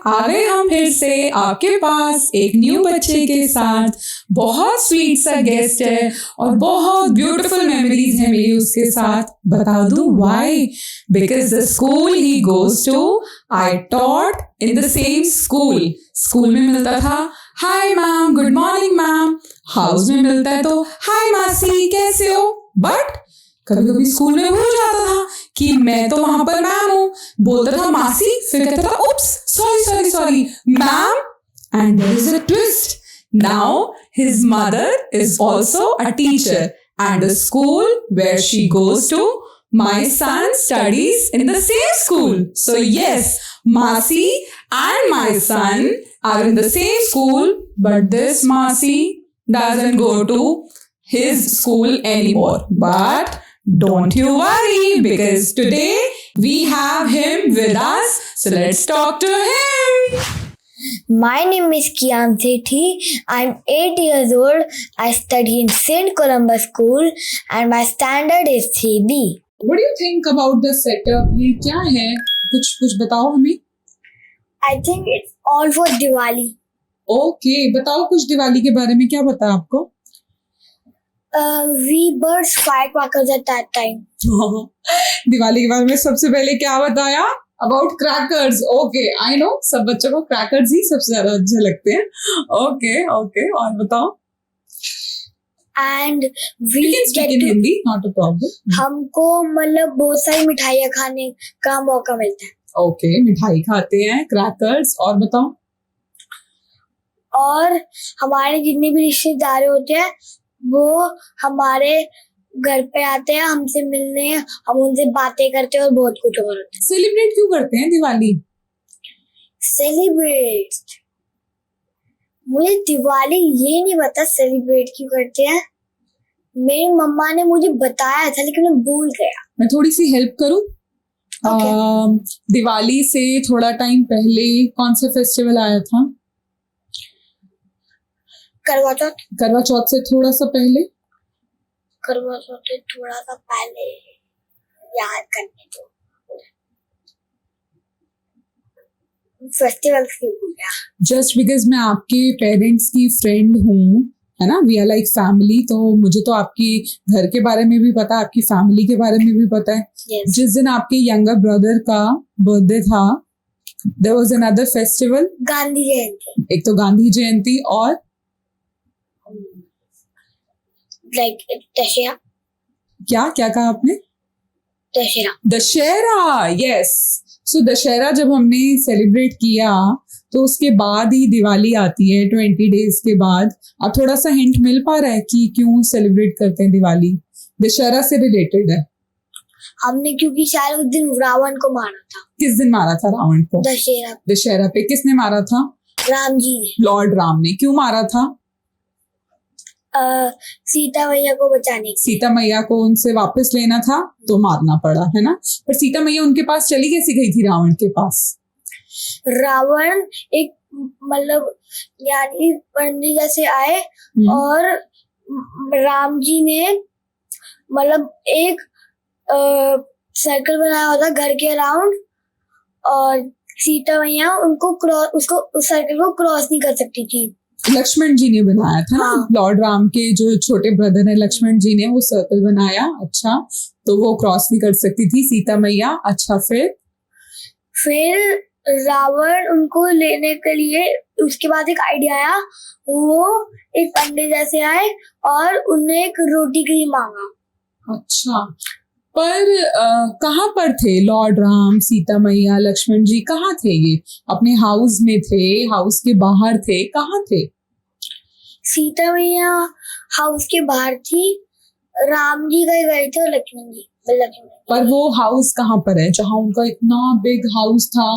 आ गए हम फिर से आपके पास एक न्यू बच्चे के साथ। बहुत स्वीट सा गेस्ट है और बहुत ब्यूटीफुल मेमोरीज है मेरी उसके साथ। बता दूं why? Because the school he goes to I taught in the same school. School में मिलता था hi ma'am, good morning ma'am. House में मिलता है तो हाय मासी, कैसे हो। बट कभी कभी स्कूल में भूल जाता था कि मैं तो वहां पर मैम हूँ। बोलता था मासी, फिर कहता था oops, sorry sorry sorry ma'am. And there is a twist, now his mother is also a teacher and the school where she goes to, my son studies in the same school. So yes, Masi and my son are in the same school, but this Masi doesn't go to his school anymore. But don't you worry, because today we have him with us. So let's talk to him. My name is Kian Sethi. I'm 8 years old. I study in St. Columbus School and my standard is 3B. What do you think about the setup? ये क्या है? कुछ बताओ हमें। I think it's all for Diwali. Okay, बताओ कुछ दिवाली के बारे में, क्या पता है आपको? We burst firecrackers at that time. Diwali के बारे में सबसे पहले क्या बताया? About crackers. Okay, I know. सब बच्चों को crackers ही सबसे ज्यादा अच्छे लगते हैं। Okay, और बताओ। And we can speak in Hindi, not a problem. हमको मतलब बहुत सारी मिठाइयाँ खाने का मौका मिलता है। Okay, मिठाई खाते हैं, क्रैकर्स, और बताओ। और हमारे जितने भी रिश्तेदार होते हैं वो हमारे घर पे आते हैं हमसे मिलने, हम उनसे बातें करते हैं और बहुत कुछ और होता है। सेलिब्रेट क्यों करते हैं दिवाली? सेलिब्रेट, मुझे दिवाली ये नहीं पता सेलिब्रेट क्यों करते हैं। मेरी मम्मा ने मुझे बताया था लेकिन मैं भूल गया। मैं थोड़ी सी हेल्प करूं? दिवाली से थोड़ा टाइम पहले कौन सा फेस्टिवल आया था? करवा चौथ। करवा चौथ से थोड़ा सा पहले? करवा चौथ से थोड़ा सा पहले याद करने दो। फेस्टिवल क्यों भूल गया? जस्ट बिकॉज मैं आपके पेरेंट्स की फ्रेंड हूँ, है ना, वी आर लाइक फैमिली, तो मुझे तो आपकी घर के बारे में भी पता है, आपकी फैमिली के बारे में भी पता है। Yes. जिस दिन आपके यंगर ब्रदर का बर्थडे था, there was another festival, Gandhi Jayanti. एक तो गांधी जयंती और लाइक दशहरा। क्या कहा आपने? दशहरा, यस। सो दशहरा जब हमने सेलिब्रेट किया तो उसके बाद ही दिवाली आती है 20 डेज के बाद। अब थोड़ा सा हिंट मिल पा रहा है कि क्यों सेलिब्रेट करते हैं दिवाली? दशहरा से रिलेटेड है। हमने क्योंकि शायद उस दिन रावण को मारा था। किस दिन मारा था रावण को? दशहरा पे। किसने मारा था? राम जी ने। लॉर्ड राम ने। क्यों मारा था? सीता मैया को बचाने। सीता मैया को उनसे वापस लेना था तो मारना पड़ा, है ना। पर सीता मैया उनके पास चली कैसे गई थी रावण के पास? रावण एक मतलब यानी पंडित जैसे आए और राम जी ने मतलब एक सर्कल बनाया होता घर के अराउंड और सीता मैया उनको उसको उस सर्कल को क्रॉस नहीं कर सकती थी। लक्ष्मण जी ने बनाया था। हाँ। लॉर्ड राम के जो छोटे ब्रदर है लक्ष्मण जी ने वो सर्कल बनाया। अच्छा, तो वो क्रॉस नहीं कर सकती थी सीता मैया। अच्छा, फिर रावण उनको लेने के लिए उसके बाद एक आइडिया आया, वो एक पंडित जैसे आए और उन्हें एक रोटी के लिए मांगा। अच्छा, पर कहाँ पर थे लॉर्ड राम, सीता मैया, लक्ष्मण जी? कहाँ थे ये? अपने हाउस में थे, हाउस के बाहर थे, कहाँ थे? सीता मैया हाउस के बाहर थी, राम जी गए थे और लक्ष्मण जी। पर वो हाउस कहाँ पर है जहाँ उनका इतना बिग हाउस था?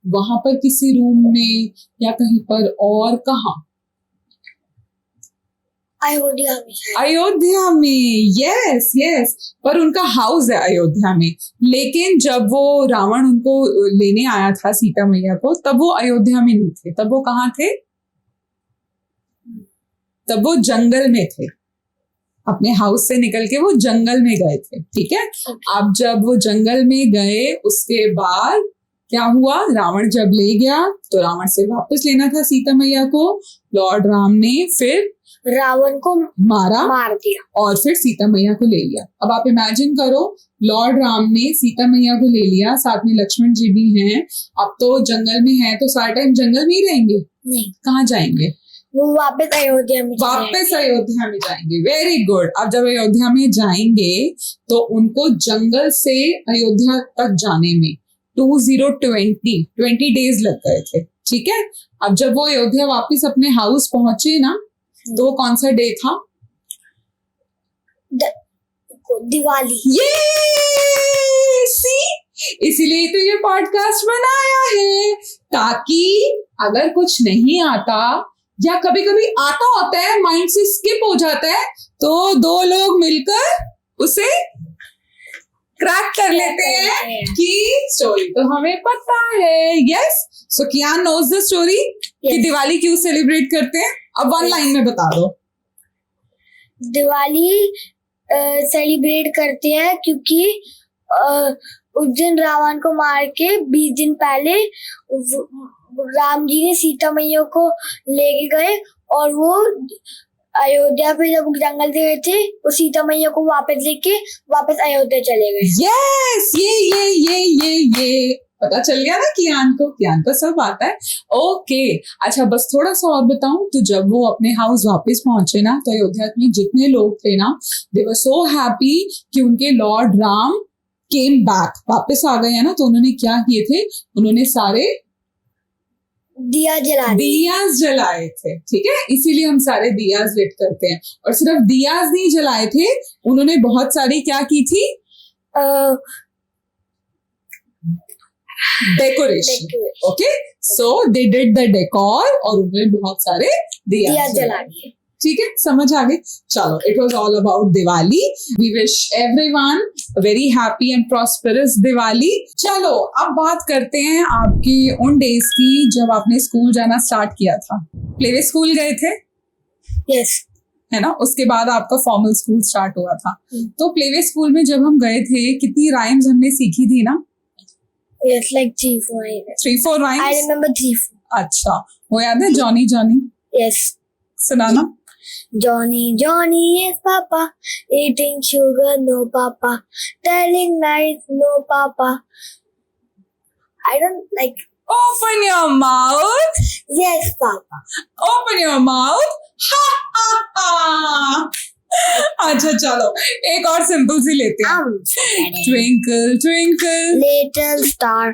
वहां पर किसी रूम में या कहीं पर और कहाँ? अयोध्या में। यस। पर उनका हाउस है अयोध्या में। लेकिन जब वो रावण उनको लेने आया था सीता मैया को, तब वो अयोध्या में नहीं थे। तब वो कहाँ थे? तब वो जंगल में थे। अपने हाउस से निकल के वो जंगल में गए थे। ठीक है। अब जब वो जंगल में गए उसके बाद क्या हुआ, रावण जब ले गया तो रावण से वापस लेना था सीता मैया को, लॉर्ड राम ने फिर रावण को मार दिया और फिर सीता मैया को ले लिया। अब आप इमेजिन करो, लॉर्ड राम ने सीता मैया को ले लिया, साथ में लक्ष्मण जी भी हैं, अब तो जंगल में हैं तो सारा टाइम जंगल में ही रहेंगे, नहीं, कहाँ जाएंगे, वो वापस अयोध्या में जाएंगे। Very good. अब जब अयोध्या में जाएंगे तो उनको जंगल से अयोध्या तक जाने में 20 डेज लग गए थे, ठीक है। अब जब वो अयोध्या वापस अपने हाउस पहुंचे ना, तो वो कौन सा डे था, दिवाली। ये इसीलिए तो ये पॉडकास्ट बनाया है, ताकि अगर कुछ नहीं आता या कभी कभी आता होता है माइंड से स्किप हो जाता है, तो दो लोग मिलकर उसे क्रैक कर लेते हैं कि स्टोरी तो हमें पता है। Yes, so Kiaan knows the story कि दिवाली क्यों सेलिब्रेट करते हैं। अब वन लाइन में बता दो। दिवाली सेलिब्रेट करते हैं क्योंकि उस दिन रावण को मार के 20 दिन पहले राम जी ने सीता मैया को लेके गए, और वो अयोध्या पे जब जंगल से गए थे वो सीता मैया को वापस अयोध्या चले गए। यस, ये पता चल गया ना कियान को सब आता है। ओके, अच्छा बस थोड़ा सा और बताऊं तो जब वो अपने हाउस वापस पहुंचे ना, तो अयोध्या में जितने लोग थे ना, दे वर सो हैप्पी कि उनके लॉर्ड राम केम बैक, वापस आ गए हैं ना। तो उन्होंने क्या किए थे, उन्होंने सारे दियास जलाए थे, ठीक है, इसीलिए हम सारे दियास लिट करते हैं। और सिर्फ दियास नहीं जलाए थे, उन्होंने बहुत सारी क्या की थी, decoration. Okay, so they did the decor और उन्होंने बहुत सारे दिया जला दिए, ठीक है, समझ आ गई। चलो, it was all about Diwali. We wish everyone very happy and prosperous Diwali. चलो अब बात करते हैं आपकी उन डेज की जब आपने स्कूल जाना स्टार्ट किया था। प्लेवे स्कूल गए थे? यस, है ना, उसके बाद आपका फॉर्मल स्कूल स्टार्ट हुआ था। तो प्लेवे स्कूल में जब हम गए थे, कितनी राइम्स हमने सीखी थी ना? Yes, like 3-4 rhymes. I remember 3-4. अच्छा, वो याद है? Johnny Johnny, Yes. सुनाना। Johnny is Papa, eating sugar, no Papa, telling lies, no Papa. I don't like. Open your mouth. Yes, Papa. Open your mouth. Ha ha ha. अच्छा चलो, एक और simple सी लेते हैं। Twinkle twinkle little star,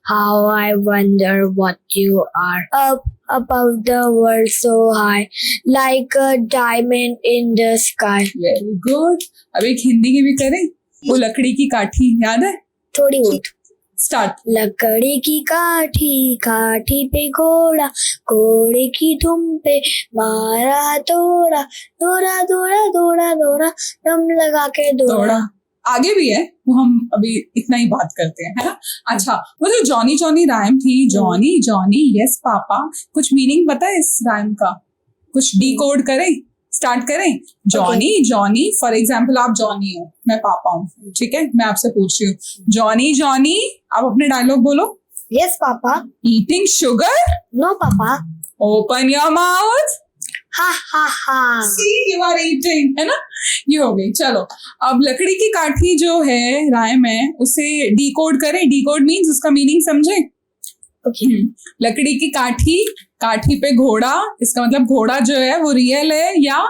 how I wonder what you are, up above the world so high, like a diamond in the sky. Very good. अब एक हिंदी की भी करें, वो लकड़ी की काठी याद है? थोड़ी बहुत। स्टार्ट। लकड़ी की काठी, काठी पे घोड़ा, घोड़े की दुम पे मारा दौड़ा, दौड़ा दौड़ा दौड़ा दौड़ा, दम लगा के दौड़ा। आगे भी है, वो हम अभी इतना ही बात करते हैं, है ना। अच्छा, वो जो जॉनी जॉनी राइम थी, जॉनी जॉनी यस पापा, कुछ मीनिंग पता है इस राइम का? कुछ डिकोड करें, स्टार्ट करें। जॉनी जॉनी, फॉर एग्जाम्पल आप जॉनी हो, मैं पापा हूँ, ठीक है, मैं आपसे पूछ रही हूँ जॉनी जॉनी, आप अपने डायलॉग बोलो। Yes papa. Eating sugar? No papa. Open your mouth. हा हा हा। सी यू आर ईटिंग, है ना, ये हो गई। चलो, अब लकड़ी की काठी जो है राइम है, उसे डिकोड करें। डिकोड मीन्स उसका मीनिंग समझे। लकड़ी की काठी, काठी पे घोड़ा, इसका मतलब घोड़ा जो है वो रियल है या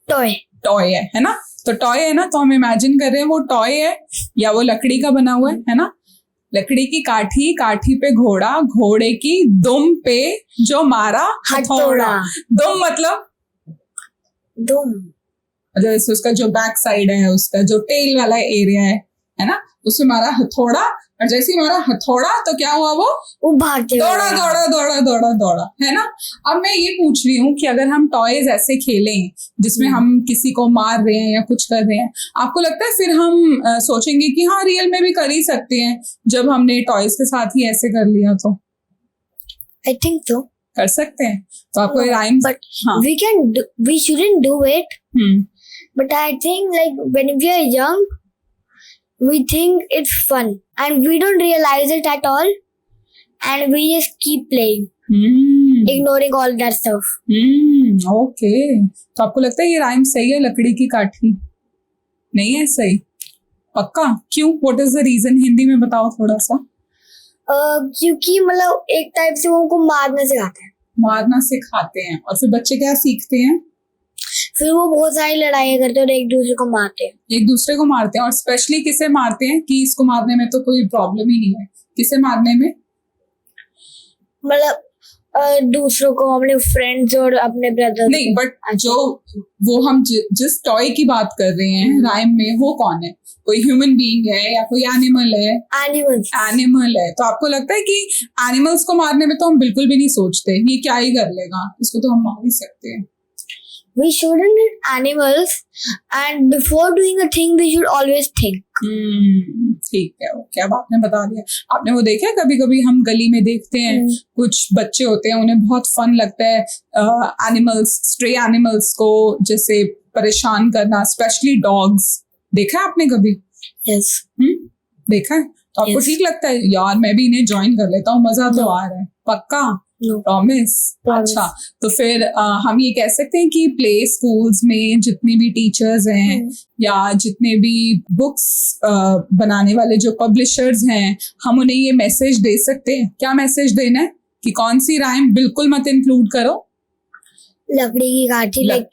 टॉय है ना। तो टॉय है ना, तो हम इमेजिन कर रहे हैं वो टॉय है या वो लकड़ी का बना हुआ है ना। लकड़ी की काठी, काठी पे घोड़ा, घोड़े की दुम पे जो मारा हथौड़ा। दुम मतलब जैसे उसका जो बैक साइड है, उसका जो टेल वाला एरिया है ना, उसमें मारा हथौड़ा। और जैसे ही मारा हथौड़ा तो क्या हुआ, वो भागते दौड़ा दौड़ा दौड़ा दौड़ा दौड़ा, है ना। अब मैं ये पूछ रही हूँ कि अगर हम टॉयज ऐसे खेलें जिसमें हम किसी को मार रहे हैं या कुछ कर रहे हैं, आपको लगता है फिर हम सोचेंगे कि हाँ रियल में भी कर ही सकते हैं, जब हमने टॉयज के साथ ही ऐसे कर लिया तो? आई थिंक तो कर सकते हैं। तो आपको rhymes, but we shouldn't do it, but I think like when we are young we think it's fun and we don't realize it at all, and we just keep playing, ignoring all that stuff. Okay, तो आपको लगता है ये rhyme सही है, लकड़ी की काठी? नहीं है सही? पक्का? क्यों? What is the reason? Hindi में बताओ थोड़ा सा। क्योंकि मतलब एक टाइप से वो उनको मारना सिखाते हैं। मारना सिखाते हैं, और फिर बच्चे क्या सीखते हैं? फिर वो बहुत सारी लड़ाइयाँ करते हैं और एक दूसरे को मारते हैं। एक दूसरे को मारते हैं, और स्पेशली किसे मारते हैं कि इसको मारने में तो कोई प्रॉब्लम ही नहीं है, किसे मारने में? मतलब दूसरों को, अपने फ्रेंड्स और अपने ब्रदर। नहीं, बट जो वो हम जिस टॉय की बात कर रहे हैं राइम में, वो कौन है? कोई ह्यूमन बीइंग है या कोई एनिमल है? एनिमल है। तो आपको लगता है कि एनिमल्स को मारने में तो हम बिल्कुल भी नहीं सोचते, ये क्या ही कर लेगा, इसको तो हम मार ही सकते हैं। We shouldn't hit animals, and before doing a thing, we should always think. ठीक है, ओके, अब आपने बता दिया। आपने वो देखा है, कभी कभी हम गली में देखते हैं कुछ बच्चे होते हैं, उन्हें बहुत फन लगता है एनिमल्स, स्ट्रे एनिमल्स को जैसे परेशान करना, स्पेशली डॉग्स। देखा है आपने कभी? Yes. देखा है? तो आपको Yes. ठीक लगता है? यार मैं भी इन्हें ज्वाइन कर लेता हूँ, मजा तो आ रहा है। पक्का? प्रॉमिस? अच्छा, तो फिर हम ये कह सकते हैं कि प्ले स्कूल्स में जितने भी टीचर्स हैं या जितने भी बुक्स बनाने वाले जो पब्लिशर्स हैं, हम उन्हें ये मैसेज दे सकते हैं। क्या मैसेज देना है कि कौन सी राइम बिल्कुल मत इंक्लूड करो? लकड़ी की काठी, like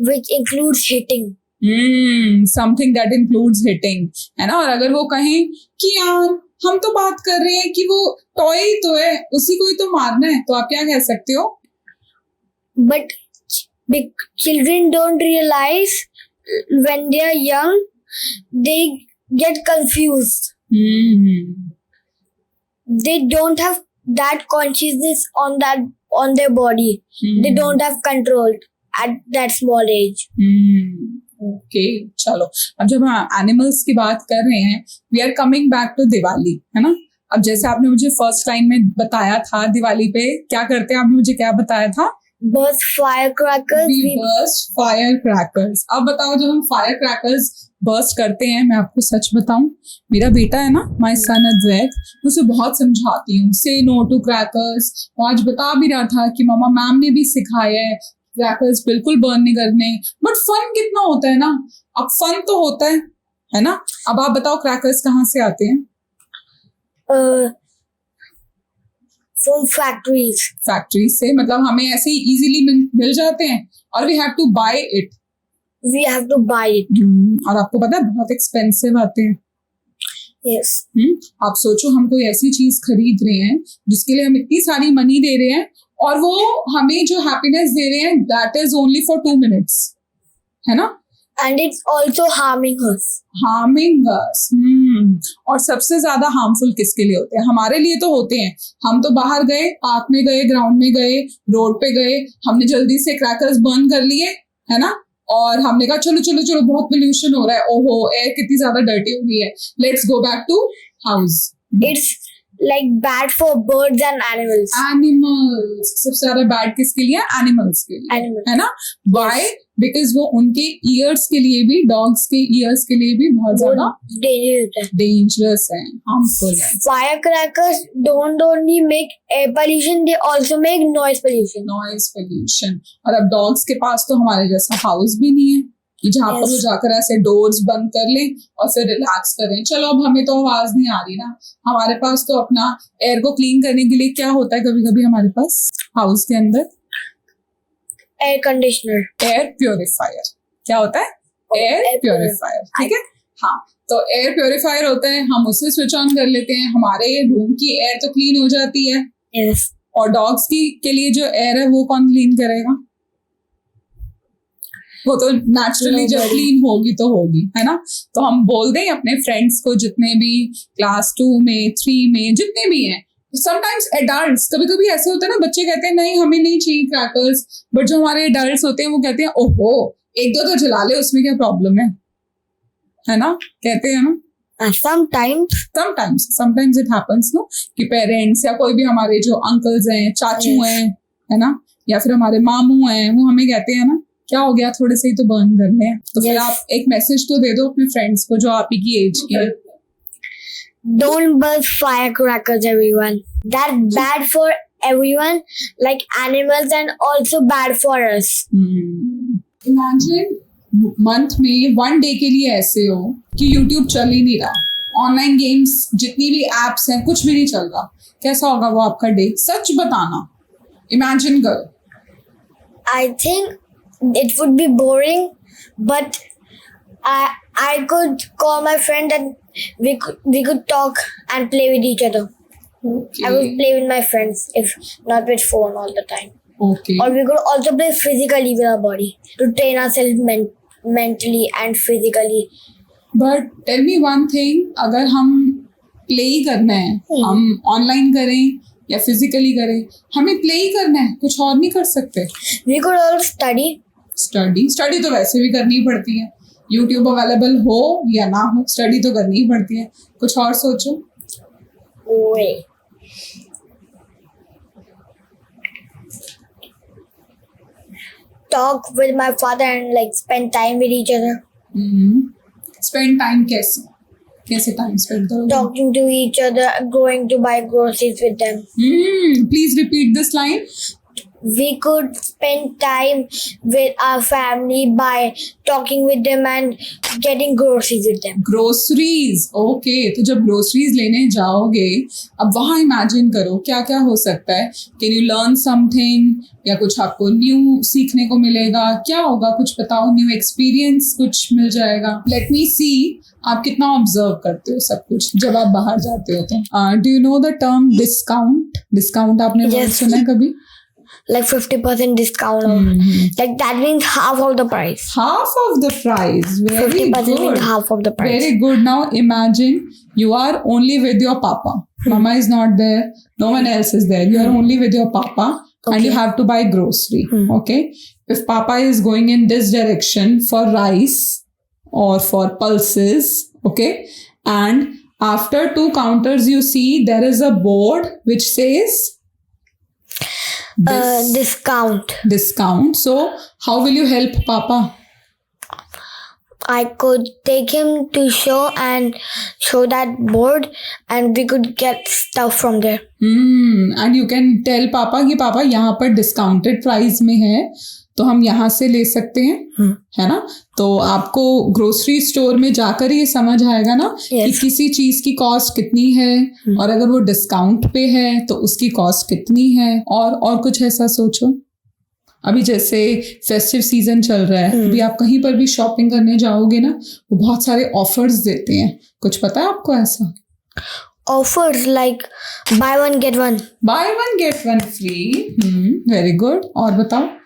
which includes hitting. Something that includes hitting, है ना? और अगर वो कहें कि यार हम तो बात कर रहे हैं कि वो टॉय ही तो है, उसी को ही तो मारना है, तो आप क्या कह सकते हो? But children don't realize when they are young, they get confused. They don't have that consciousness on their body. They don't have control at that small age. Okay, चलो, अब जब हम एनिमल्स की बात कर रहे हैं, we are coming back to Diwali, है ना? अब जैसे आपने मुझे फर्स्ट लाइन में बताया था, दिवाली पे क्या करते हैं, आपने मुझे क्या बताया था? Burst firecrackers. Burst fire crackers. अब बताओ, जब हम फायर क्रैकर्स बर्स्ट करते हैं, मैं आपको सच बताऊं, मेरा बेटा है ना, माय सन अद्वैत, उसे बहुत समझाती हूँ, से नो टू क्रैकर्स। वो आज बता भी रहा था कि मम्मा, मैम ने भी सिखाया है क्रैकर्स बिल्कुल बर्न नहीं करने। बट फन कितना होता है ना? अब फन तो होता है ना? अब आप बताओ, क्रैकर्स कहाँ से आते हैं? From factories. फैक्ट्री से, मतलब हमें ऐसे ही इजीली मिल जाते हैं, और we have to buy it. We have to buy it. और आपको पता है बहुत एक्सपेंसिव आते हैं। Yes. आप सोचो, हम कोई ऐसी चीज खरीद रहे हैं जिसके लिए हम इतनी सारी मनी दे रहे हैं, और वो हमें जो हैप्पीनेस दे रहे हैं, that is only for 2 minutes, है ना? And it's also harming us. और सबसे ज्यादा हार्मफुल किसके लिए होते हैं? हमारे लिए तो होते हैं। हम तो बाहर गए, पार्क में गए, ग्राउंड में गए, रोड पे गए, हमने जल्दी से क्रैकर्स बर्न कर लिए, है ना? और हमने कहा चलो चलो चलो, बहुत पोल्यूशन हो रहा है, ओहो एयर कितनी ज्यादा डर्टी हो गई है, let's go back to house. It's like bad for birds and animals. Animals सबसे ज्यादा बैड किसके लिए? एनिमल्स के लिए, Animals. है ना? Why? Because वो उनके ईयर्स के लिए भी, डॉग्स के ईयर्स के लिए भी बहुत ज्यादा डेंजरस है, हार्मफुल है। Firecrackers don't only make air pollution, they also make noise pollution. Noise pollution. और अब डॉग्स के पास तो हमारे जैसा हाउस भी नहीं है कि जहाँ पर वो जाकर ऐसे डोर्स बंद कर लें और फिर रिलैक्स करें। चलो, अब हमें तो आवाज नहीं आ रही ना, हमारे पास तो अपना एयर को क्लीन करने के लिए क्या होता है कभी कभी हमारे पास हाउस के अंदर? Air conditioner. Air purifier. क्या होता है? एयर प्योरीफायर, ठीक है? हाँ, तो एयर प्योरीफायर होता है, हम उसे स्विच ऑन कर लेते हैं, हमारे रूम की एयर तो क्लीन हो जाती है। Yes. और डॉग्स के लिए जो एयर है वो कौन क्लीन करेगा? वो तो नेचुरली जब क्लीन होगी तो होगी, है ना? तो हम बोल दें अपने फ्रेंड्स को, जितने भी क्लास 2 में, 3 में जितने भी हैं, समटाइम्स एडल्ट्स, कभी कभी ऐसे होता है ना, बच्चे कहते हैं नहीं हमें नहीं चाहिए क्रैकर्स, बट जो हमारे एडल्ट्स होते हैं वो कहते हैं ओहो 1-2 तो जला ले, उसमें क्या प्रॉब्लम है ना? कहते हैं ना? sometimes it happens, no, कि पेरेंट्स या कोई भी हमारे जो अंकल्स हैं, चाचू हैं, है ना, या फिर हमारे मामू हैं, वो हमें कहते हैं ना, क्या हो गया, थोड़े से ही तो बर्न करने हैं। तो फिर आप एक मैसेज तो दे दो अपने फ्रेंड्स को जो आप ही की एज के, don't burst firecrackers, everyone. That's bad for everyone, like animals, and also bad for us. Imagine month में 1 डे के लिए ऐसे हो कि यूट्यूब चल ही नहीं रहा, ऑनलाइन गेम्स जितनी भी एप्स हैं कुछ भी नहीं चल रहा, कैसा होगा वो आपका डे? सच बताना, इमेजिन करो. I think it would be boring, but I could call my friend and we could talk and play with each other. Okay. I would play with my friends, if not with phone all the time. Okay. Or we could also play physically with our body to train ourselves mentally and physically. But tell me one thing, अगर हम play ही करना है, हम online करें या physically करें, हमें play ही करना है, कुछ और नहीं कर सकते. We could all study. Study तो वैसे भी करनी ही पड़ती है, यूट्यूब अवेलेबल हो या ना हो, स्टडी तो करनी ही पड़ती है. कुछ और सोचो. Wait. Talk with my father and like spend time with each other. Spend time कैसे टाइम स्पेंड करोगे? Talking to each other, going to buy groceries with them. Please repeat this line. We could spend time with our family by talking with them and getting groceries with them. Groceries. Okay, तो जब groceries लेने जाओगे, अब वहाँ imagine करो क्या क्या हो सकता है. कैन यू लर्न समथिंग, या कुछ आपको न्यू सीखने को मिलेगा? क्या होगा, कुछ बताओ. न्यू एक्सपीरियंस कुछ मिल जाएगा. लेट मी सी आप कितना ऑब्जर्व करते हो सब कुछ जब आप बाहर जाते हो. तो do you know the term discount? Discount आपने Yes. सुना है कभी? Like 50% discount. Like that means half of the price. Half of the price. Very 50% means good. half of the price. Very good. Now imagine you are only with your papa. Mama is not there. No one else is there. You are only with your papa and you have to buy grocery. Okay. If papa is going in this direction for rice or for pulses, okay, and after 2 counters you see there is a board which says discount. So how will you help papa? I could take him to show and show that board and we could get stuff from there. And you can tell papa कि पापा यहाँ पर discounted price में है तो हम यहाँ से ले सकते हैं, है ना. तो आपको ग्रोसरी स्टोर में जाकर ये समझ आएगा ना कि किसी चीज की कॉस्ट कितनी है, और अगर वो डिस्काउंट पे है तो उसकी कॉस्ट कितनी है. और कुछ ऐसा सोचो. अभी जैसे फेस्टिव सीजन चल रहा है, अभी आप कहीं पर भी शॉपिंग करने जाओगे ना, वो बहुत सारे ऑफर्स देते हैं. कुछ पता है आपको ऐसा? Offers like buy one get one. Buy one get one free. Very good. और बताओ.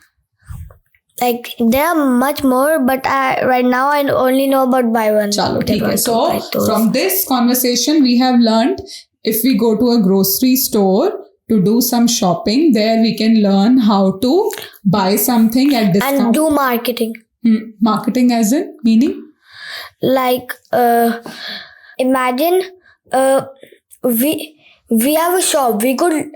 Like there are much more, but right now I only know about buy one. चलो ठीक है. So from this conversation we have learned if we go to a grocery store to do some shopping, there we can learn how to buy something at discount. And do marketing. Marketing as in meaning? Like imagine we have a shop. We could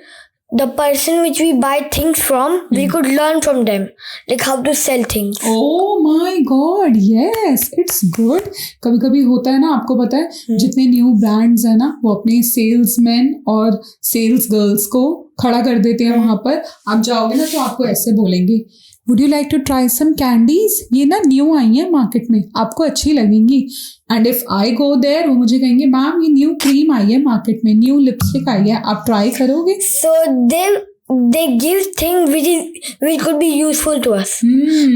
the person which we buy things from, we could learn from them, like how to sell things. Oh my God, yes, it's good. कभी कभी होता है ना, आपको पता है जितने new brands है ना, वो अपने सेल्समैन और सेल्स गर्ल्स को खड़ा कर देते हैं वहां पर. आप जाओगे ना तो आपको ऐसे बोलेंगे, would you like to try some candies, ये ना न्यू आई है मार्केट में, आपको अच्छी लगेंगी. And if I go there, वो मुझे कहेंगे मैम ये न्यू क्रीम आई है मार्केट में, न्यू लिपस्टिक आई है, आप ट्राई करोगे? So they give things which could be useful to us,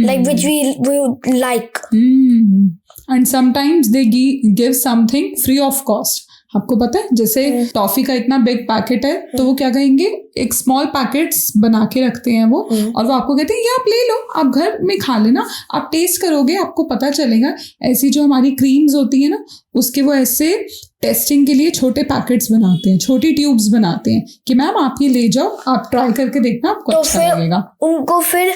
like which we would like. And sometimes they give something free of cost. आपको पता है जैसे टॉफी का इतना बिग पैकेट है तो वो क्या कहेंगे, एक स्मॉल पैकेट्स बना के रखते हैं वो, और वो आपको कहते हैं ये आप ले लो, आप घर में खा लेना, आप टेस्ट करोगे आपको पता चलेगा. ऐसी जो हमारी क्रीम्स होती है ना, उसके वो ऐसे टेस्टिंग के लिए छोटे पैकेट्स बनाते हैं, छोटी ट्यूब्स बनाते हैं कि मैम आप ये ले जाओ, आप ट्राई करके देखना, आपको तो अच्छा लगेगा. उनको फिर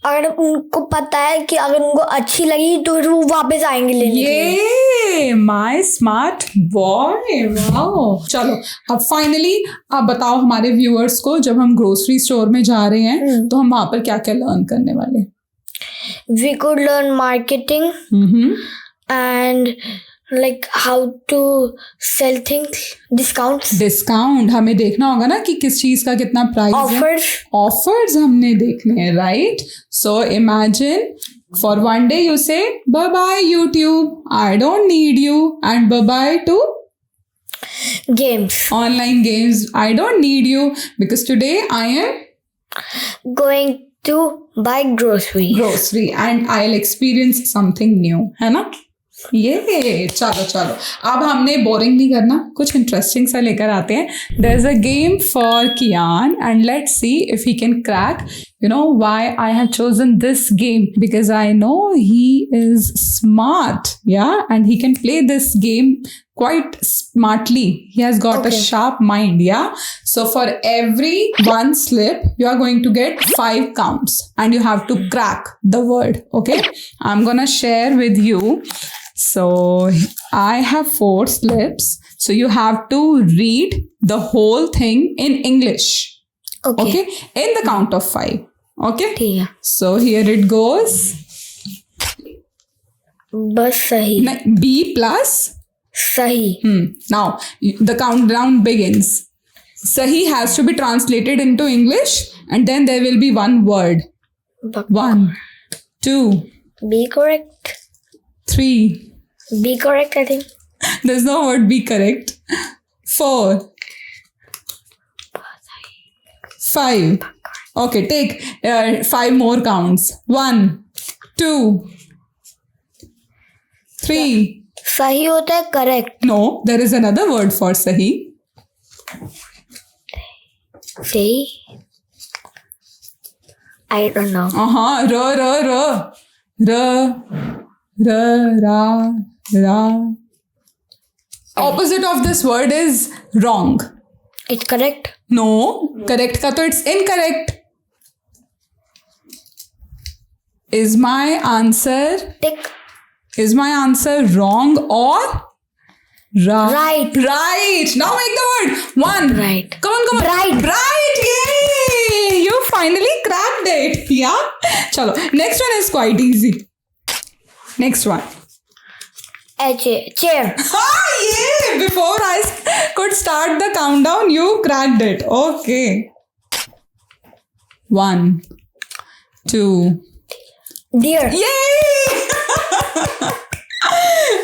अगर उनको पता है कि अगर उनको अच्छी लगी तो फिर वो वापस आएंगे लेने के लिए. ये माय स्मार्ट बॉय. वाओ. चलो अब फाइनली आप बताओ हमारे व्यूअर्स को, जब हम ग्रोसरी स्टोर में जा रहे हैं तो हम वहां पर क्या क्या लर्न करने वाले? We could learn marketing and like how to sell things, discount हमें देखना होगा ना कि किस चीज का कितना प्राइस है. offers. ऑफर्स हमने देखने हैं, right? So imagine for one day you say bye bye YouTube, I don't need you, and bye bye to Games. online games, I don't need you because today I am Going to buy grocery. and I'll experience something new, है ना? ये चलो अब हमने boring नहीं करना, कुछ interesting सा लेकर आते हैं. There is a game for Kiaan and let's see if he can crack. You know why I have chosen this game? Because I know he is smart, yeah, and he can play this game quite smartly. He has got a Okay. sharp mind, yeah. So for every one slip, you are going to get 5 counts, and you have to crack the word. Okay, I'm gonna share with you. So I have 4 slips. So you have to read the whole thing in English. Okay. Okay, in the count of 5. Okay. ठीक है. So here it goes. बस सही. B plus. सही. Now the countdown begins. Sahi has to be translated into English, and then there will be one word. 1, 2, Be correct. 3. Be correct, I think. There's no word be correct. 4, 5. Okay, take 5 more counts. 1, 2, 3. सही होता है correct. No, there is another word for sahi. सही. I don't know. Ra. Opposite of this word is wrong. It's correct. No, correct का तो it's incorrect. Is my answer Tick. wrong or Right. Right. Now make the word. 1. Right. Come on. Right. Yay! You finally cracked it. Yeah. Chalo. Next one is quite easy. Next one. Chair. Yeah! Before I could start the countdown, you cracked it. Okay. 1, 2. Deer. Yay!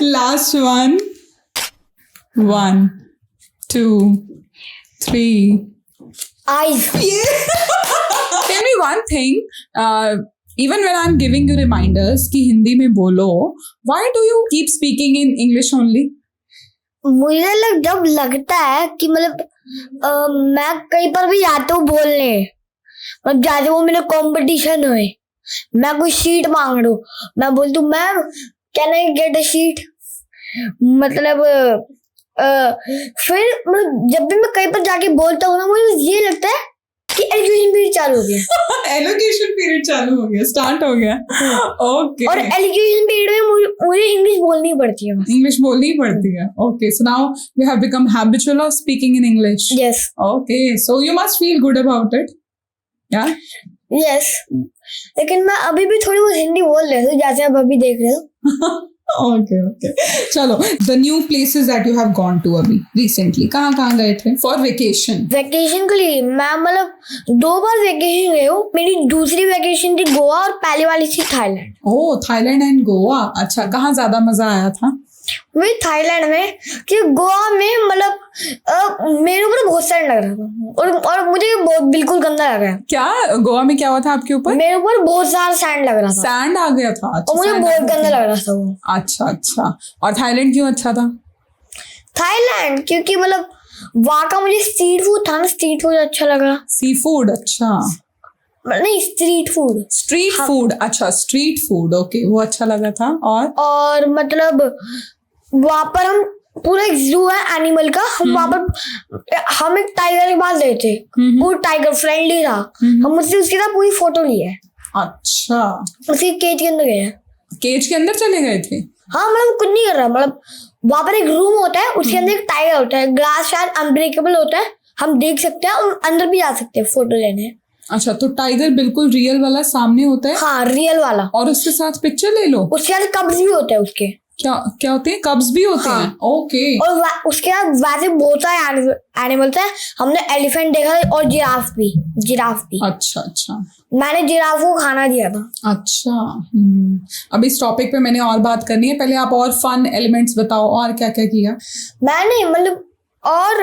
Last one. 1, 2, 3. Eyes. Yeah! Tell me one thing. Even when I'm giving you reminders कि हिंदी में बोलो, why do you keep speaking in English only? मुझे जब लगता है कि मैं कहीं पर भी जाता हूँ बोलने, जाते वो मेरे कंपटीशन होए, मैं कोई शीट मांग रहा हूँ, मैं बोलती हूँ ma'am can I get a sheet. फिर जब भी मैं कहीं पर जाके बोलता हूँ ना, मुझे ये लगता है कि एजुकेशन पीरियड चालू हो गया. एजुकेशन पीरियड चालू हो गया, स्टार्ट हो गया. ओके. और एजुकेशन पीरियड में मुझे इंग्लिश बोलनी पड़ती है. इंग्लिश बोलनी पड़ती है. Okay, so now you have become habitual of speaking in English. Yes. Okay, so you must feel good about it. या यस, लेकिन मैं अभी भी थोड़ी बहुत हिंदी बोल रही हूँ, जैसे आप अभी देख रहे हो. Okay. चलो, the new places that you have gone to अभी recently, कहाँ गए थे for vacation? वेकेशन के लिए मैं 2 बार वेकेशन गई हूँ. मेरी दूसरी वेकेशन थी गोवा और पहली वाली थी Thailand. Oh, Thailand and Goa. अच्छा, कहाँ ज्यादा मजा आया था? वही थाईलैंड में, कि गोवा में मेरे ऊपर बहुत सैंड लग रहा था और मुझे बिल्कुल गंदा लग रहा है. क्या गोवा में क्या हुआ था आपके ऊपर? मेरे ऊपर बहुत सारा सैंड लग रहा था. सैंड आ गया था? अच्छा, और मुझे बहुत गंदा लग रहा था वो. अच्छा. और थाईलैंड क्यों अच्छा था? थाईलैंड क्योंकि वहाँ का मुझे स्ट्रीट फूड था ना, स्ट्रीट फूड अच्छा लगा. Sea food? अच्छा, नहीं स्ट्रीट फूड. फूड. अच्छा, स्ट्रीट फूड. ओके, वो अच्छा लगा था. और वहाँ पर हम पूरा एक जू है एनिमल का, हम वहाँ पर हम एक टाइगर के पास गए थे. वो टाइगर फ्रेंडली था. हम उसके साथ पूरी फोटो ली है. अच्छा, उसके केज के अंदर गए. केज के अंदर चले गए थे? हाँ, कुछ नहीं कर रहा. वहाँ पर एक रूम होता है, उसके अंदर एक टाइगर होता है. ग्लास शायद अनब्रेकेबल होता है, हम देख सकते हैं और अंदर भी जा सकते हैं फोटो लेने. अच्छा, तो टाइगर बिल्कुल रियल वाला सामने होता है? हाँ, रियल वाला. और उसके साथ पिक्चर ले लो? उसके साथ कब्ज भी होता है उसके. क्या क्या होते हैं? कब्स भी होते हाँ। हैं। ओके। और उसके बाद वैसे बहुत सारे एनिमल्स हैं। हमने एलिफेंट देखा है और जिराफ भी। अच्छा अच्छा। मैंने जिराफ को खाना दिया था। अच्छा। अब इस टॉपिक पे मैंने और बात करनी है, पहले आप और फन एलिमेंट्स बताओ, और क्या क्या किया? मैंने मतलब और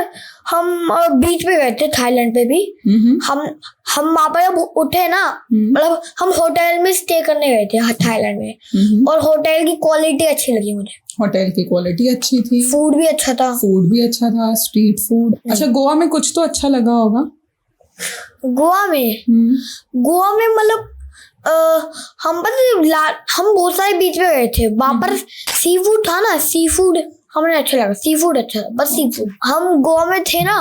हम बीच पे गए थे थाईलैंड पे भी। हम वहाँ पर जब उठे ना, मतलब हम होटल में स्टे करने गए थे थाईलैंड में, और होटल की क्वालिटी अच्छी लगी मुझे। होटल की क्वालिटी अच्छी थी, फूड भी अच्छा था, स्ट्रीट फूड। अच्छा, गोवा में कुछ तो अच्छा लगा होगा? गोवा में मतलब हम बहुत सारे बीच पे गए थे। वहाँ पर सी फूड था ना, सी फूड हमें अच्छा लगा। सी फूड अच्छा था, बस सी फूड। हम गोवा में थे ना,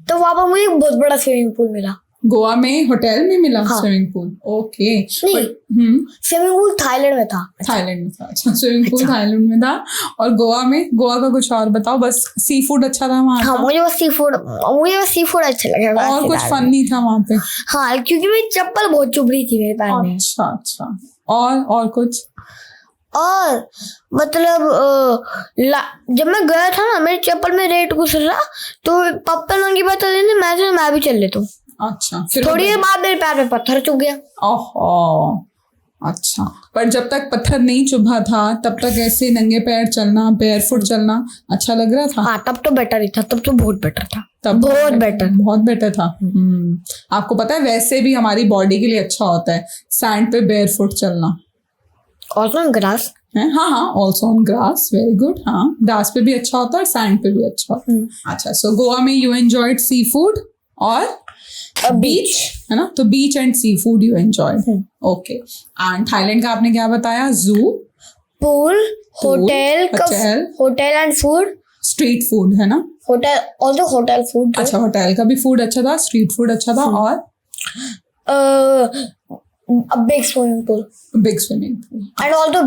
तो वहाँ पर मुझे बहुत बड़ा स्विमिंग पूल मिला। गोवा में होटल में मिला? हाँ। Swimming pool. ओके। नहीं, स्विमिंग पूल थाईलैंड में था। थाईलैंड में था? अच्छा, स्विमिंग पूल थाईलैंड में था। और गोवा का कुछ और बताओ। बस सी फूड अच्छा था वहाँ? हाँ, मुझे बस सी फूड अच्छा लगा। और कुछ फन नहीं था वहाँ पे? हाँ, क्योंकि मेरी चप्पल बहुत चुभ रही थी मेरे पैर में। अच्छा। और कुछ? और मतलब जब मैं गया था ना, मेरी चप्पल में रेत घुस रहा, तो पापा मंगी बता देने मैं भी चल लेता हूँ। अच्छा। थोड़ी देर बाद मेरे पैर में पत्थर चुभ गया। ओहो। अच्छा, पर जब तक पत्थर नहीं चुभा था तब तक ऐसे नंगे पैर चलना, बेयरफुट चलना अच्छा लग रहा था? हाँ, तब तो बेटर ही था, तब तो बहुत बेटर था। बहुत बेटर था। आपको पता है वैसे भी हमारी बॉडी के लिए अच्छा होता है सैंड पे बेयरफुट चलना। ऑल्सो ऑन ग्रास है? हाँ, also on grass. Very good. हाँ, ग्रास पे भी अच्छा होता है और सैंड पे भी अच्छा होता है। अच्छा, सो गोवा में यू एंजॉयड सी फूड और बीच, है ना? तो beach and sea food you enjoyed. Okay. And Thailand का आपने क्या बताया? Zoo, pool, hotel and food. Street food, है ना? Hotel food. अच्छा, होटल का भी फूड अच्छा था, स्ट्रीट फूड अच्छा था, और big swimming pool and also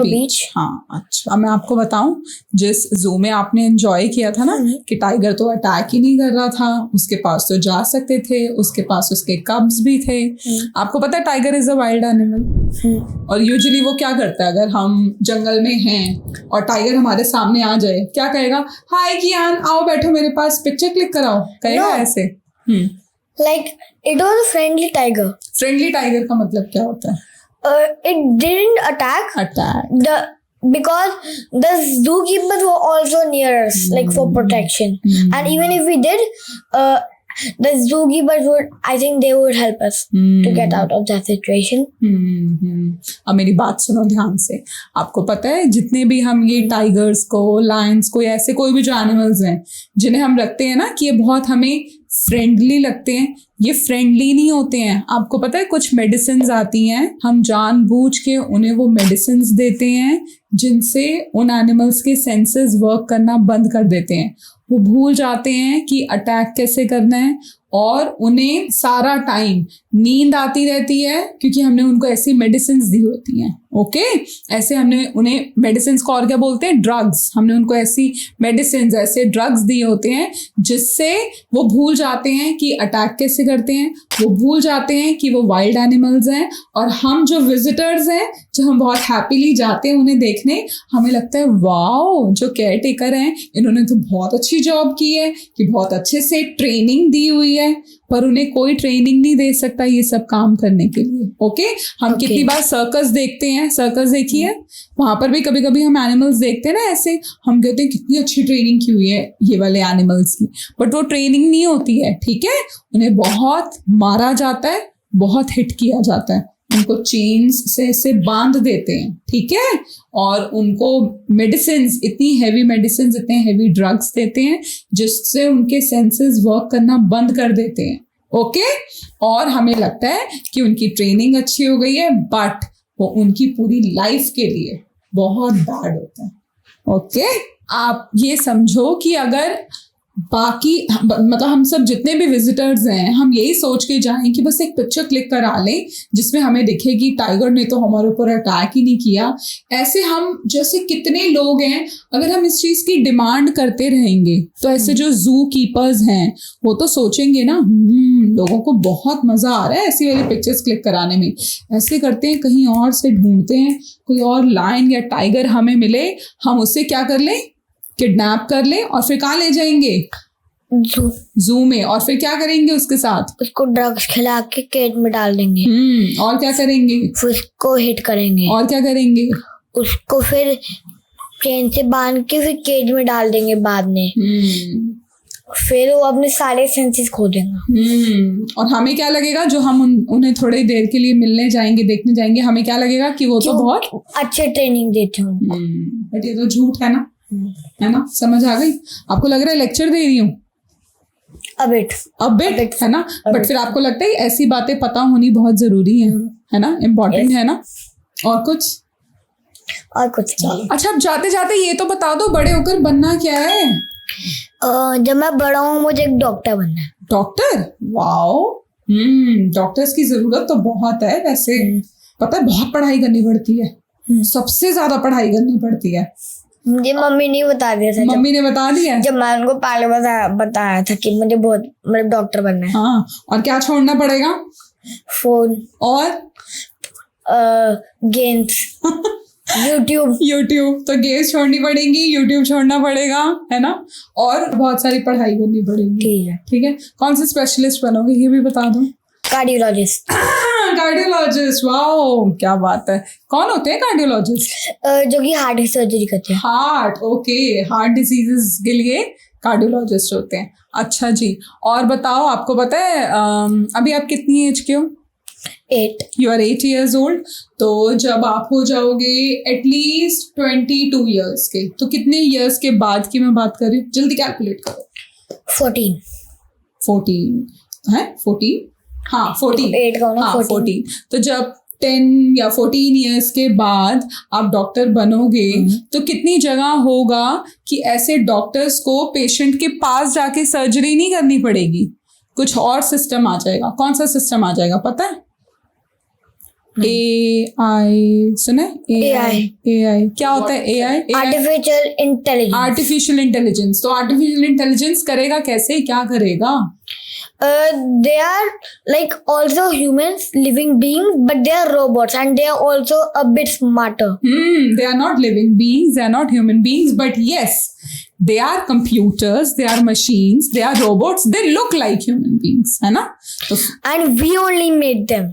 beach. हाँ। अच्छा, अब मैं आपको बताऊं, जिस जू में आपने एंजॉय किया था ना, कि टाइगर तो अटैक ही नहीं कर रहा था, उसके पास तो जा सकते थे, उसके पास उसके कब्स भी थे। आपको पता है tiger is a wild animal, और यूजुअली वो क्या करता है, अगर हम जंगल में हैं और टाइगर हमारे सामने आ जाए, क्या कहेगा? हाय कियान, आओ बैठो मेरे पास, पिक्चर क्लिक कराओ, कहेगा ऐसे? Like it was a friendly tiger. Friendly tiger का मतलब क्या होता है? It didn't attack. Because the zookeepers were also near us, like for protection. And even if we did, the zookeepers I think they would help us to get out of that situation. अब मेरी बात सुनो ध्यान से। आपको पता है जितने भी हम ये टाइगर्स को, लायंस को, या ऐसे कोई भी जो एनिमल्स हैं जिन्हें हम रखते हैं ना कि ये बहुत हमें फ्रेंडली लगते हैं, ये फ्रेंडली नहीं होते हैं। आपको पता है कुछ मेडिसिन्स आती हैं, हम जानबूझ के उन्हें वो मेडिसिन्स देते हैं जिनसे उन एनिमल्स के सेंसेस वर्क करना बंद कर देते हैं। वो भूल जाते हैं कि अटैक कैसे करना है, और उन्हें सारा टाइम नींद आती रहती है क्योंकि हमने उनको ऐसी मेडिसिन्स दी होती हैं। ओके, ऐसे हमने उन्हें मेडिसिन्स को और क्या बोलते हैं? ड्रग्स। हमने उनको ऐसी मेडिसिन्स, ऐसे ड्रग्स दिए होते हैं जिससे वो भूल जाते हैं कि अटैक कैसे करते हैं, वो भूल जाते हैं कि वो वाइल्ड एनिमल्स हैं, और हम जो विजिटर्स हैं, जो हम बहुत हैप्पीली जाते हैं उन्हें देखने, हमें लगता है वाओ, जो केयर टेकर हैं इन्होंने तो बहुत अच्छी जॉब की है, कि बहुत अच्छे से ट्रेनिंग दी हुई है, पर उन्हें कोई ट्रेनिंग नहीं दे सकता ये सब काम करने के लिए। ओके, हम कितनी बार सर्कस देखते हैं, सर्कस देखी है, वहां पर भी कभी कभी हम एनिमल्स देखते हैं ना ऐसे, हम कहते हैं कितनी अच्छी ट्रेनिंग की हुई है ये वाले एनिमल्स की, बट वो ट्रेनिंग नहीं होती है। ठीक है, उन्हें बहुत मारा जाता है, बहुत हिट किया जाता है, उनको चेन्स से ऐसे बांध देते हैं। ठीक है, और उनको मेडिसिन्स, इतनी हैवी मेडिसिन्स, इतने हैवी ड्रग्स देते हैं जिससे उनके सेंसेस वर्क करना बंद कर देते हैं। ओके, और हमें लगता है कि उनकी ट्रेनिंग अच्छी हो गई है, बट वो उनकी पूरी लाइफ के लिए बहुत बैड होता है। ओके, आप ये समझो कि अगर बाकी मतलब हम सब जितने भी विजिटर्स हैं हम यही सोच के जाएं कि बस एक पिक्चर क्लिक करा लें जिसमें हमें दिखे कि टाइगर ने तो हमारे ऊपर अटैक ही नहीं किया। ऐसे हम जैसे कितने लोग हैं, अगर हम इस चीज की डिमांड करते रहेंगे तो ऐसे जो जू कीपर्स हैं वो तो सोचेंगे ना लोगों को बहुत मजा आ रहा है ऐसी वाली पिक्चर्स क्लिक कराने में, ऐसे करते हैं कहीं और से ढूंढते हैं कोई और लायन या टाइगर हमें मिले, हम उससे क्या कर लें, किडनैप कर ले और फिर कहाँ ले जाएंगे, जू में, और फिर क्या करेंगे उसके साथ, उसको ड्रग्स खिला के केज में डाल देंगे। और क्या करेंगे, फिर उसको हिट करेंगे। और क्या करेंगे, उसको फिर चेन से बांध के फिर केज में डाल देंगे बाद में। फिर वो अपने सारे सेंसेस खो देगा। और हमें क्या लगेगा, जो हम उन्हें थोड़ी देर के लिए मिलने जाएंगे, देखने जाएंगे, हमें क्या लगेगा कि वो तो बहुत अच्छे ट्रेनिंग देते हैं। बट ये तो झूठ है ना, है ना, समझ आ गई आपको, लग रहा है लेक्चर दे रही हूँ अब है ना, बट फिर आपको लगता है ऐसी बातें पता होनी बहुत जरूरी है ना, इम्पोर्टेंट है ना। और कुछ अच्छा, अब जाते जाते ये तो बता दो, बड़े होकर बनना क्या है। जब मैं बड़ा हूँ मुझे एक डॉक्टर बनना है। डॉक्टर, वाओ, डॉक्टर्स की जरूरत तो बहुत है वैसे। पता है बहुत पढ़ाई करनी पड़ती है, सबसे ज्यादा पढ़ाई करनी पड़ती है। मुझे मम्मी ने बता दिया था। मम्मी ने बता दिया जब मैं उनको पहले बताया था कि मुझे बहुत मतलब डॉक्टर बनना है। हाँ, और क्या छोड़ना पड़ेगा, फोन और गेम्स यूट्यूब तो गेम्स छोड़नी पड़ेंगी, यूट्यूब छोड़ना पड़ेगा, है ना, और बहुत सारी पढ़ाई करनी पड़ेगी। ठीक है, कौन से स्पेशलिस्ट बनोगे ये भी बता दो। कार्डियोलॉजिस्ट। कार्डियोलॉजिस्ट, वाओ क्या बात है। कौन होते हैं कार्डियोलॉजिस्ट? जो कि हार्ट की सर्जरी करते हैं। हार्ट, ओके, हार्ट डिजीजेस के लिए कार्डियोलॉजिस्ट होते हैं। अच्छा जी, और बताओ, आपको पता है अभी आप कितनी एज के हो? 8। You are 8 years old। तो जब आप हो जाओगे एटलीस्ट 22 years के, तो कितने years के बाद की मैं बात कर रही हूँ, जल्दी कैलकुलेट करो। 14 है 14, हाँ 14, 8 का हाँ 14। तो जब 10 या 14 years के बाद आप डॉक्टर बनोगे तो कितनी जगह होगा कि ऐसे डॉक्टर्स को पेशेंट के पास जाके सर्जरी नहीं करनी पड़ेगी, कुछ और सिस्टम आ जाएगा। कौन सा सिस्टम आ जाएगा पता है? AI, सुने? AI क्या होता है? AI artificial intelligence. तो आर्टिफिशियल इंटेलिजेंस करेगा कैसे, क्या करेगा? They are like also humans, living beings, but they are robots and they are also a bit smarter. They are not living beings, they are not human beings, but yes, they are computers, they are machines, they are robots, they look like human beings, है ना? तो and we only make them,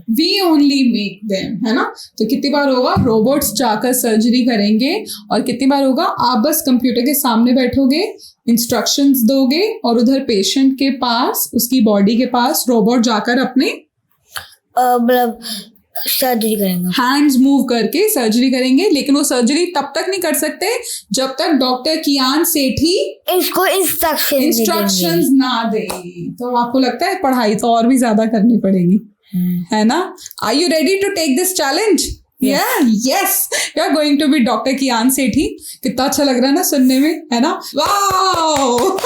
है ना? तो कितनी बार होगा robots जाकर surgery करेंगे, और कितनी बार होगा आप बस कंप्यूटर के सामने बैठोगे, इंस्ट्रक्शंस दोगे, और उधर पेशेंट के पास, उसकी बॉडी के पास रोबोट जाकर अपने मतलब सर्जरी करेंगे, हैंड्स मूव करके सर्जरी करेंगे। लेकिन वो सर्जरी तब तक नहीं कर सकते जब तक डॉक्टर कियान सेठी इसको इंस्ट्रक्शंस ना दे। तो आपको लगता है पढ़ाई तो और भी ज्यादा करनी पड़ेगी, है ना? Are you ready to take this challenge? Yes, you are going to be Dr. Kiaan Sethi. कितना अच्छा लग रहा है ना सुनने में, है ना? Wow!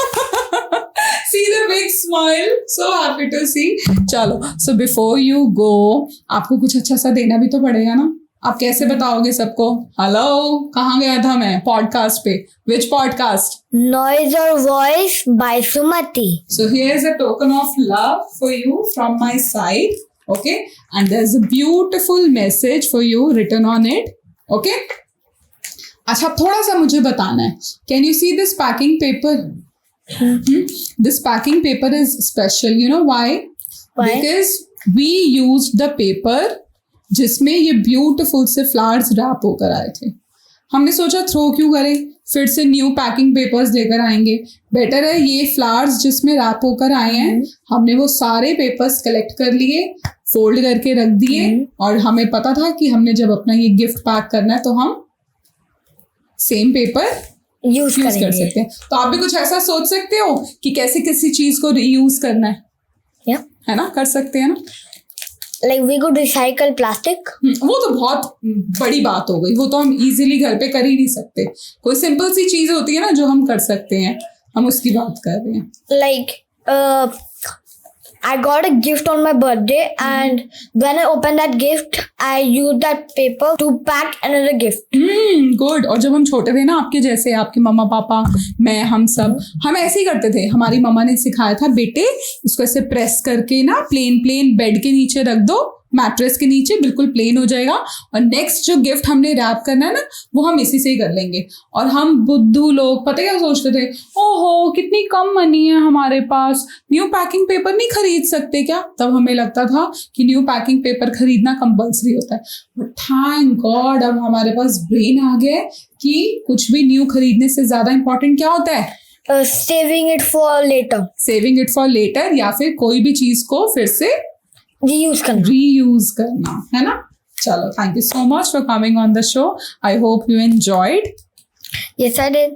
See the big smile, so happy to see। चलो, so before you go, आपको कुछ अच्छा सा देना भी तो पड़ेगा ना? आप कैसे बताओगे सबको? हेलो, कहाँ गया था मैं? पॉडकास्ट पे। Which podcast? Noise or Voice by Sumati। So here's a token of love for you from my side। Okay, and there's a beautiful message for you written on it। Okay, अच्छा थोड़ा सा मुझे बताना है, can you see this packing paper? This packing paper is special, you know why? Because we used the paper जिसमें ये beautiful से flowers wrap होकर आए थे। हमने सोचा थ्रो क्यों करें, फिर से न्यू पैकिंग पेपर्स लेकर आएंगे। बेटर है ये फ्लावर्स जिसमें रैप होकर आए हैं, हमने वो सारे पेपर्स कलेक्ट कर लिए, फोल्ड करके रख दिए, और हमें पता था कि हमने जब अपना ये गिफ्ट पैक करना है तो हम सेम पेपर यूज कर सकते हैं। तो आप भी कुछ ऐसा सोच सकते हो कि कैसे किसी चीज को रीयूज करना है, है ना? कर सकते हैं ना? Like we could recycle plastic। वो तो बहुत बड़ी बात हो गई, वो तो हम इजीली घर पे कर ही नहीं सकते। कोई सिंपल सी चीज होती है ना जो हम कर सकते हैं, हम उसकी बात कर रहे हैं. like I got a gift on my birthday, and when I opened that gift, I used that paper to pack another gift. Good. और जब हम छोटे थे ना, आपके जैसे, आपके मम्मा पापा, मैं, हम सब, हम ऐसे ही करते थे. हमारी मम्मा ने सिखाया था, बेटे इसको ऐसे प्रेस करके ना प्लेन प्लेन बेड के नीचे रख दो, मैट्रेस के नीचे बिल्कुल प्लेन हो जाएगा, और नेक्स्ट जो गिफ्ट हमने रैप करना है ना, वो हम इसी से ही कर लेंगे. और हम बुद्धू लोग पता क्या सोचते थे, ओहो कितनी कम मनी है हमारे पास, न्यू पैकिंग पेपर नहीं खरीद सकते क्या. तब हमें लगता था कि न्यू पैकिंग पेपर खरीदना कंपल्सरी होता है. बट थैंक गॉड अब हमारे पास ब्रेन आ गया है कि कुछ भी न्यू खरीदने से ज्यादा इंपॉर्टेंट क्या होता है, Saving it for later. Saving it for later, या फिर कोई भी चीज को फिर से Reuse करना. रीयूज करना, है ना. चलो, thank you so much for coming on the show. I hope you enjoyed. Yes, I did.